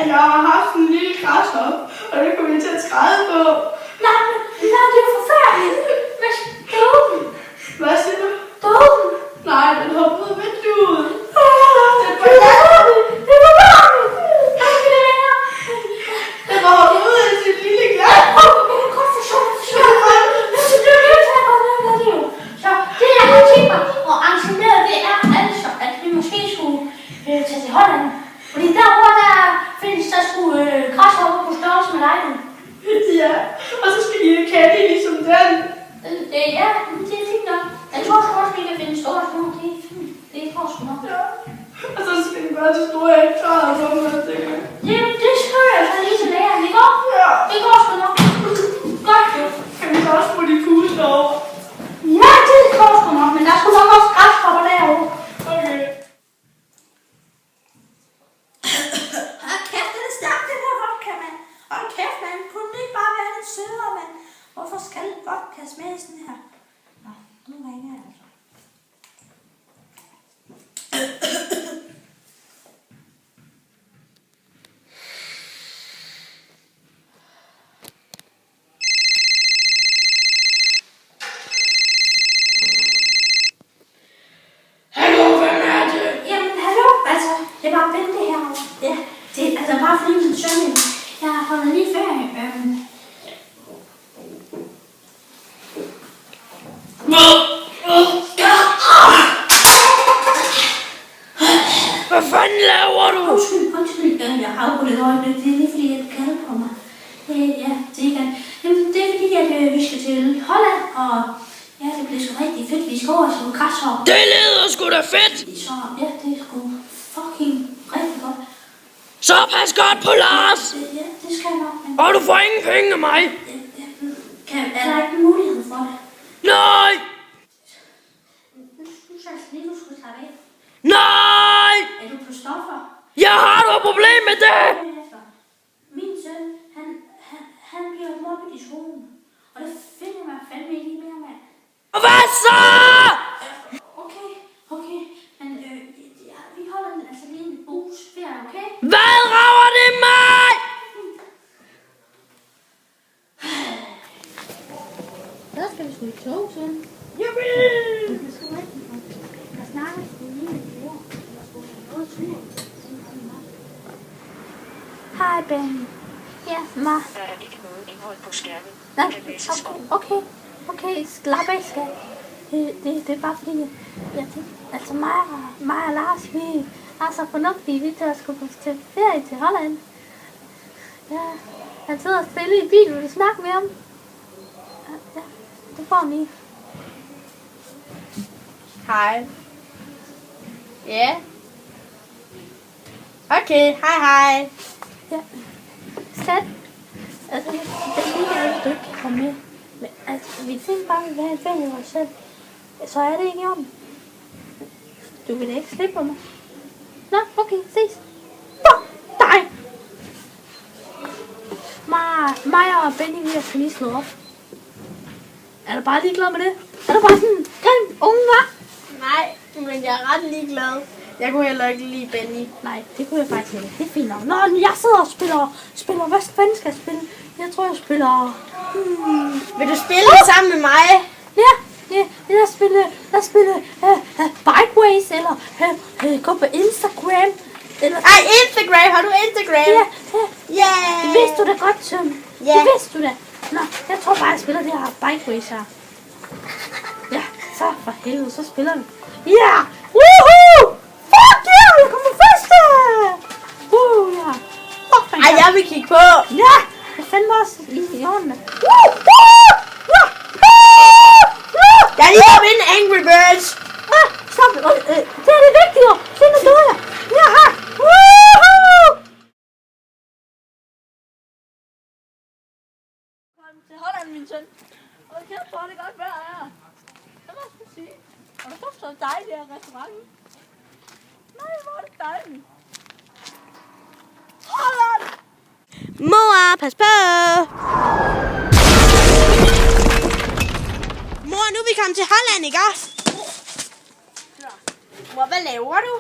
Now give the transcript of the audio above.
at jeg har haft en lille græshop, og det kommer jeg til at træde på. Nej, det er jo forfærdeligt. Men det er åben. Hvad siger du? Det er åben. Nej, den hoppede ud af vinduet. Det var varmt. Den var hoppet ud af sit lille glas. Det jeg har tænkt mig at arrangere, det er altså, at vi måske skulle tage til Holland. Fordi der hvor der findes der skulle græshopper på størrelse med dig. Ja, og så skal de have katte ligesom den. Ja, det er fint nok. Jeg tror også, vi kan finde store små. Det tror jeg sgu nok. Ja. Og så skal de bare til store hektar og sådan noget, tænker jeg. Det skriver jeg så lige til læreren, ikke også? Ja. Det går sgu nok. Godt jo. Kan vi så også få de puste over? Ja, det går sgu nok, men der skulle nok også græshopper derovre. Okay. Hold kæft, det er stærkt, det der vodka, mand. Hold kæft, man. Kunne den ikke bare være lidt sødere, mand? Hvorfor skal vodka smage sådan her? Nå, nu ringer jeg altså. Hallo, hvem er det? Jamen, hallo. Altså, det var Bente herovre. Ja, det er altså bare fordi min søn, jeg har holdt lige ferie. Hvad fanden laver du? Undskyld, jeg har afbrudt et øjeblik. Det er lige fordi, jeg kalder på mig. Ja, det er ikke. Jamen, det er fordi, at vi skal til Holland, og ja, det bliver sgu rigtig fedt. Vi skal over som græshopper. Det lyder sgu da fedt. Så ja, det er sgu fucking rigtig godt. Så pas godt på Lars. Ja, det skal jeg nok. Men Og du får ingen penge af mig. er der ikke en mulighed for det? Nej. Nu skal jeg lige, du skulle slappe af. Nej. Er du på stoffer? Jeg har du et problem med det. Min søn, han bliver mobbet i skolen. Og det finder mig fandme ikke mere, mand. Og hvad så? Okay. Men vi holder den altså lige en uges ferie, okay? Hvad rager det mig? Der skal vi sgu i tog, søn. Jubi. Det skal rigtig godt. Der snakker sgu lige med mor. Der skal noget tur. Hej, Ben. Ja, ma. Der er ikke noget indhold på skærmen. Nej, okay, slap af, skat. Det er bare fordi, jeg tænkte, altså mig og Lars, vi er så fornuftige, vi tør sgu på til ferie til Holland. Ja, han sidder stille i bilen, vil du snakke med ham? Ja, det får han lige. Hej. Ja. Okay, hej. Ja, skat. Altså, det er ikke, at du ikke kan komme med. Men altså, vi tænker bare, at vi vil have en ferie af os selv. Så er det ikke i orden. Du vil da ikke slippe på mig. Nå, okay, ses. Fuck dig! Mig og Benny, vi har lige slået op. Er du bare ligeglad med det? Er du bare sådan en grim unge, hva'? Nej, men jeg er ret ligeglad. Jeg kunne heller ikke lide Benny. Nej, det kunne jeg faktisk ikke. Det er fint nok. Nå, jeg sidder og spiller. Hvad fanden skal jeg spille? Jeg tror, jeg spiller... Vil du spille sammen med mig? Ja, jeg spiller Bikeways, eller gå på Instagram. Eller... Ej, Instagram! Har du Instagram? Ja. Yeah. Det vidste du da godt, Søm. Ja. Det vidste du da. Nå, jeg tror bare, jeg spiller det her Bikeways her. Ja, så for helvede, så spiller vi. Ja! Woohoo! Fuck yeah! Jeg kommer først! Ja. Fuck, Ej, jeg vil kigge på. Ja! Jeg fandme også i orden. Jeg er lige kommet ind Angry Birds. Stop! Det er det vigtige! Se nu døde jeg! Ja! Woohoo! Velkommen til Holland, min søn. Hold kæft, hvor er det godt vejr her. Det må jeg sgu sige. Og der står så dejligt her restaurant. Nej, hvor er det dejligt. Holland! Mor, pas på. Mor, nu er vi kommet til Holland, ikke også? Mor, hvad laver du?